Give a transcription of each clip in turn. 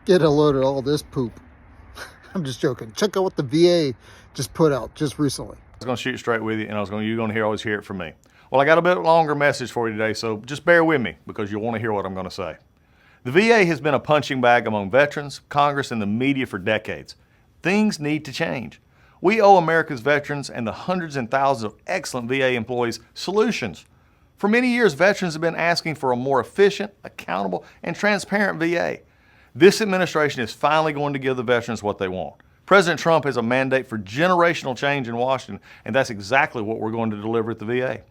get a load of all this poop. I'm just joking. Check out what the VA just put out just recently. I was going to shoot straight with you, and you're going to always hear it from me. Well, I got a bit longer message for you today, so just bear with me because you'll want to hear what I'm going to say. The VA has been a punching bag among veterans, Congress, and the media for decades. Things need to change. We owe America's veterans and the hundreds and thousands of excellent VA employees solutions. For many years, veterans have been asking for a more efficient, accountable, and transparent VA. This administration is finally going to give the veterans what they want. President Trump has a mandate for generational change in Washington, and that's exactly what we're going to deliver at the VA.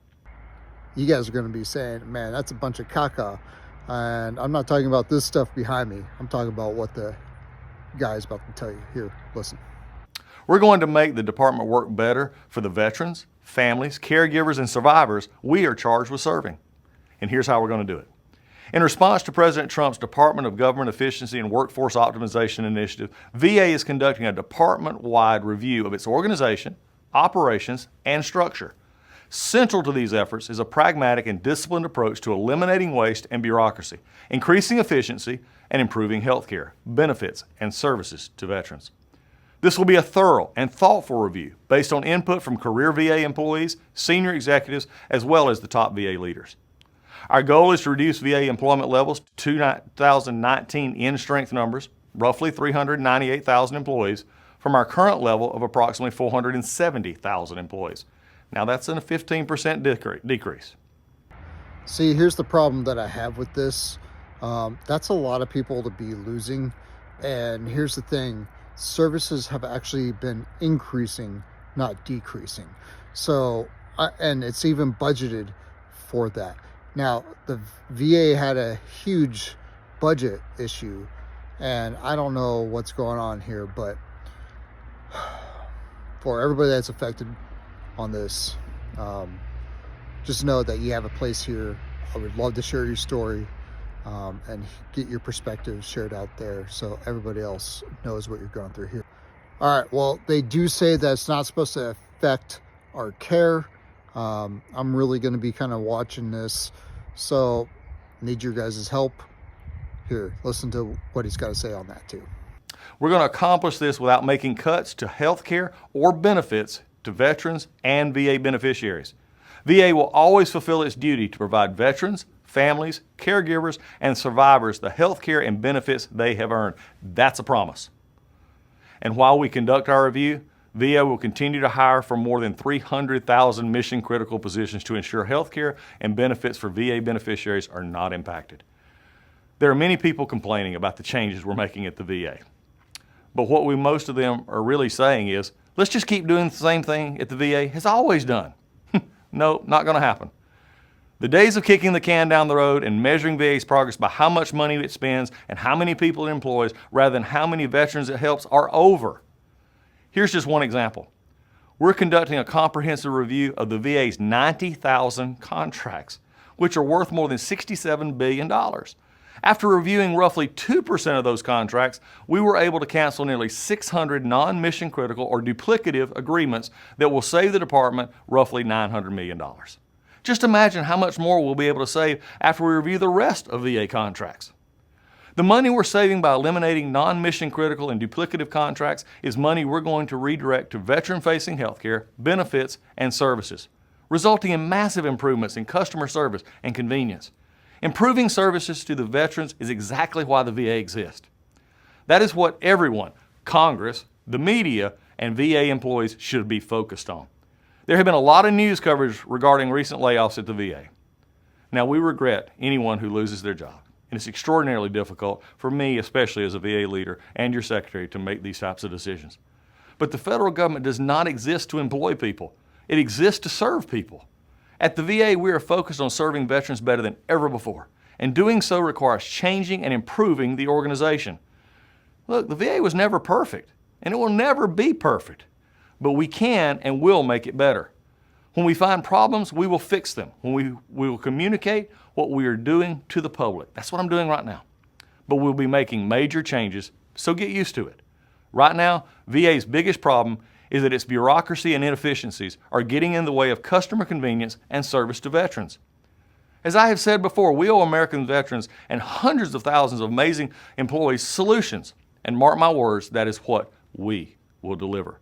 You guys are going to be saying, man, that's a bunch of caca. And I'm not talking about this stuff behind me. I'm talking about what the guy's about to tell you. Here, listen. We're going to make the department work better for the veterans, families, caregivers, and survivors we are charged with serving. And here's how we're going to do it. In response to President Trump's Department of Government Efficiency and Workforce Optimization Initiative, VA is conducting a department-wide review of its organization, operations, and structure. Central to these efforts is a pragmatic and disciplined approach to eliminating waste and bureaucracy, increasing efficiency, and improving health care, benefits, and services to veterans. This will be a thorough and thoughtful review based on input from career VA employees, senior executives, as well as the top VA leaders. Our goal is to reduce VA employment levels to 2019 in-strength numbers, roughly 398,000 employees, from our current level of approximately 470,000 employees. Now that's a 15% decrease. See, here's the problem that I have with this. That's a lot of people to be losing. And here's the thing, services have actually been increasing, not decreasing. So, and it's even budgeted for that. Now, the VA had a huge budget issue, and I don't know what's going on here, but for everybody that's affected on this, just know that you have a place here. I would love to share your story and get your perspective shared out there so everybody else knows what you're going through here. All right, well, they do say that it's not supposed to affect our care. I'm really going to be kind of watching this, so need your guys' help. Here, listen to what he's got to say on that too. We're going to accomplish this without making cuts to health care or benefits to veterans and VA beneficiaries. VA will always fulfill its duty to provide veterans, families, caregivers, and survivors the health care and benefits they have earned. That's a promise. And while we conduct our review, VA will continue to hire for more than 300,000 mission-critical positions to ensure health care and benefits for VA beneficiaries are not impacted. There are many people complaining about the changes we're making at the VA. But what most of them are really saying is, let's just keep doing the same thing at the VA has always done. No, not going to happen. The days of kicking the can down the road and measuring VA's progress by how much money it spends and how many people it employs rather than how many veterans it helps are over. Here's just one example. We're conducting a comprehensive review of the VA's 90,000 contracts, which are worth more than $67 billion. After reviewing roughly 2% of those contracts, we were able to cancel nearly 600 non-mission critical or duplicative agreements that will save the department roughly $900 million. Just imagine how much more we'll be able to save after we review the rest of VA contracts. The money we're saving by eliminating non-mission critical and duplicative contracts is money we're going to redirect to veteran-facing healthcare, benefits, and services, resulting in massive improvements in customer service and convenience. Improving services to the veterans is exactly why the VA exists. That is what everyone, Congress, the media, and VA employees should be focused on. There have been a lot of news coverage regarding recent layoffs at the VA. Now, we regret anyone who loses their job, and it's extraordinarily difficult for me, especially as a VA leader, and your secretary to make these types of decisions. But the federal government does not exist to employ people. It exists to serve people. At the VA, we are focused on serving veterans better than ever before, and doing so requires changing and improving the organization. Look, the VA was never perfect, and it will never be perfect, but we can and will make it better. When we find problems, we will fix them. When we will communicate what we are doing to the public. That's what I'm doing right now. But we'll be making major changes, so get used to it. Right now, VA's biggest problem is that its bureaucracy and inefficiencies are getting in the way of customer convenience and service to veterans. As I have said before, we owe American veterans and hundreds of thousands of amazing employees solutions. And mark my words, that is what we will deliver.